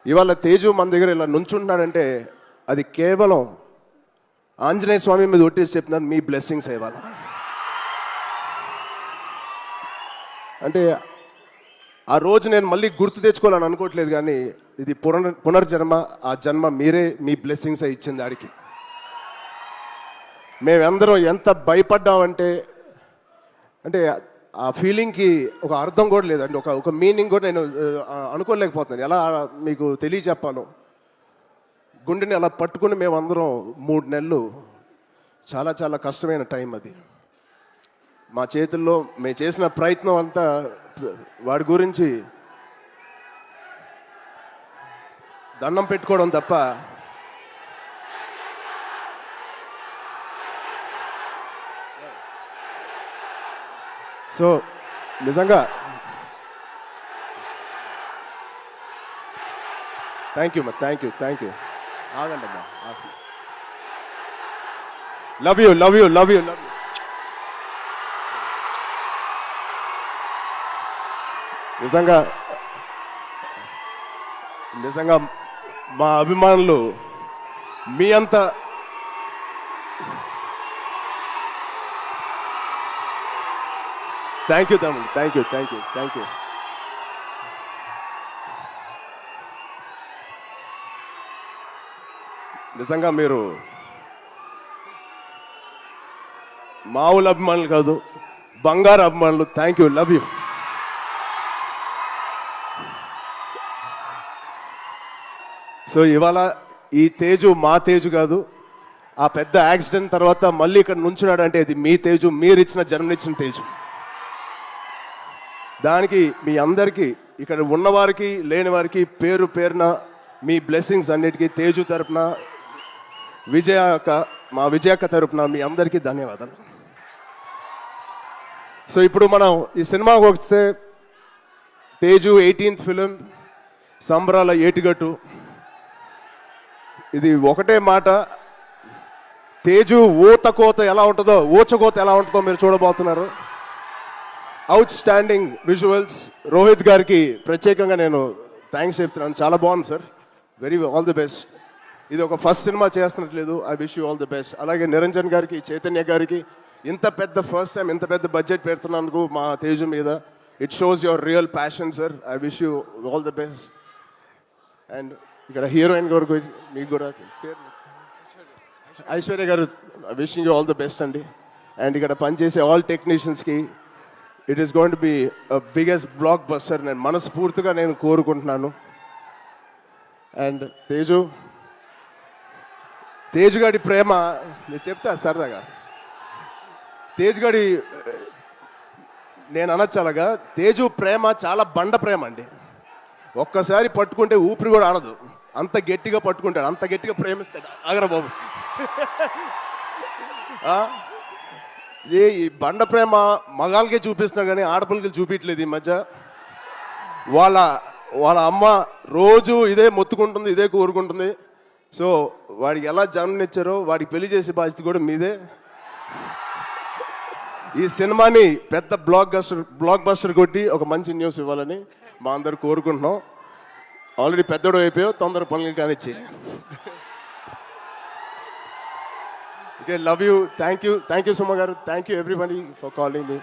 ఇవాళ తేజు మన దగ్గర ఇలా నుంచుంటున్నాడంటే అది కేవలం ఆంజనేయ స్వామి మీద ఒట్టేసి చెప్తున్నాను, మీ బ్లెస్సింగ్స్ ఇవాళ. అంటే ఆ రోజు నేను మళ్ళీ గుర్తు తెచ్చుకోవాలని అనుకోవట్లేదు, కానీ ఇది పునర్జన్మ. ఆ జన్మ మీరే, మీ బ్లెస్సింగ్స్ ఇచ్చింది ఆడికి. మేమందరం ఎంత భయపడ్డామంటే, అంటే ఆ ఫీలింగ్కి ఒక అర్థం కూడా లేదండి, ఒక మీనింగ్ కూడా నేను అనుకోలేకపోతున్నాను. ఎలా మీకు తెలియచెప్పాలో. గుండెని అలా పట్టుకుని మేమందరం 3 నెలలు చాలా చాలా కష్టమైన టైం అది. మా చేతుల్లో మేము చేసిన ప్రయత్నం అంతా వాడి గురించి దండం పెట్టుకోవడం తప్ప సో నిజంగా థ్యాంక్ యూ థ్యాంక్ యూ. ఆగండి అమ్మా, love you love you love you love you. నిజంగా మా అభిమానులు మీ అంత థ్యాంక్ యూ తమ్ముడు, థ్యాంక్ యూ. నిజంగా మీరు మామూలు అభిమానులు కాదు, బంగారు అభిమానులు. Thank you, love you. So ఇవాళ ఈ తేజు మా తేజు కాదు. ఆ పెద్ద యాక్సిడెంట్ తర్వాత మళ్ళీ ఇక్కడ నుంచున్నాడు అంటే అది మీ తేజు, మీరు ఇచ్చిన జన్మనిచ్చిన తేజు. దానికి మీ అందరికీ, ఇక్కడ ఉన్నవారికి లేని వారికి పేరు పేరున మీ బ్లెస్సింగ్స్ అన్నిటికీ తేజు తరపున, మా విజయక్క తరపున మీ అందరికీ ధన్యవాదాలు. సో ఇప్పుడు మనం ఈ సినిమాకి వస్తే, తేజు 18th ఫిలిం, సంబరాల ఏటిగట్టు. ఇది ఒకటే మాట, తేజు ఊచకోత ఎలా ఉంటుందో మీరు చూడబోతున్నారు. Out standing visuals. రోహిత్ గారికి ప్రత్యేకంగా నేను థ్యాంక్స్ చెప్తున్నాను. చాలా బాగుంది సార్, ఆల్ ది బెస్ట్. ఇది ఒక ఫస్ట్ సినిమా చేస్తున్నట్లేదు. I wish you all the best. అలాగే నిరంజన్ గారికి, చైతన్య గారికి ఇంత పెద్ద ఫస్ట్ టైం ఇంత పెద్ద బడ్జెట్ పెడుతున్నందుకు మా తేజు మీద. It shows your real passion sir. I wish you all the best. And ఇక్కడ హీరోయిన్ గారు మీకు కూడా ఐశ్వర్య గారు, wishing you all the best అండి. అండ్ ఇక్కడ పనిచేసే ఆల్ టెక్నీషియన్స్కి it is going to be biggest blockbuster నేను మనస్ఫూర్తిగా కోరుకుంటున్నాను. అండ్ తేజుగాడి ప్రేమ నేను చెప్తా సరదాగా. తేజుగాడి నేను అనొచ్చు అలాగా, తేజు ప్రేమ చాలా బండ ప్రేమ అండి. ఒక్కసారి పట్టుకుంటే ఊపిరి కూడా ఆడదు, అంత గట్టిగా పట్టుకుంటాడు, అంత గట్టిగా ప్రేమిస్తాడు. ఆగరా బాబు. ఈ బండ ప్రేమ మగాళ్ళకే చూపిస్తున్నాడు కానీ ఆడపిల్లకి చూపించలేదు ఈ మధ్య. వాళ్ళ అమ్మ రోజు ఇదే మొత్తుకుంటుంది, ఇదే కోరుకుంటుంది. సో వాడికి ఎలా జన్మనిచ్చారో వాడికి పెళ్లి చేసే బాధ్యత కూడా మీదే. ఈ సినిమాని పెద్ద బ్లాక్ బస్టర్ కొట్టి ఒక మంచి న్యూస్ ఇవ్వాలని మా అందరు కోరుకుంటున్నాం. ఆల్రెడీ పెద్దోడు అయిపోయావు, తొందర పనులు కానిచ్చి. Okay, love you. Thank you Suma గారు. Thank you everybody for calling me.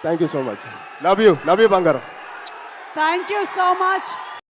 Thank you so much. Love you బంగారం. Thank you so much.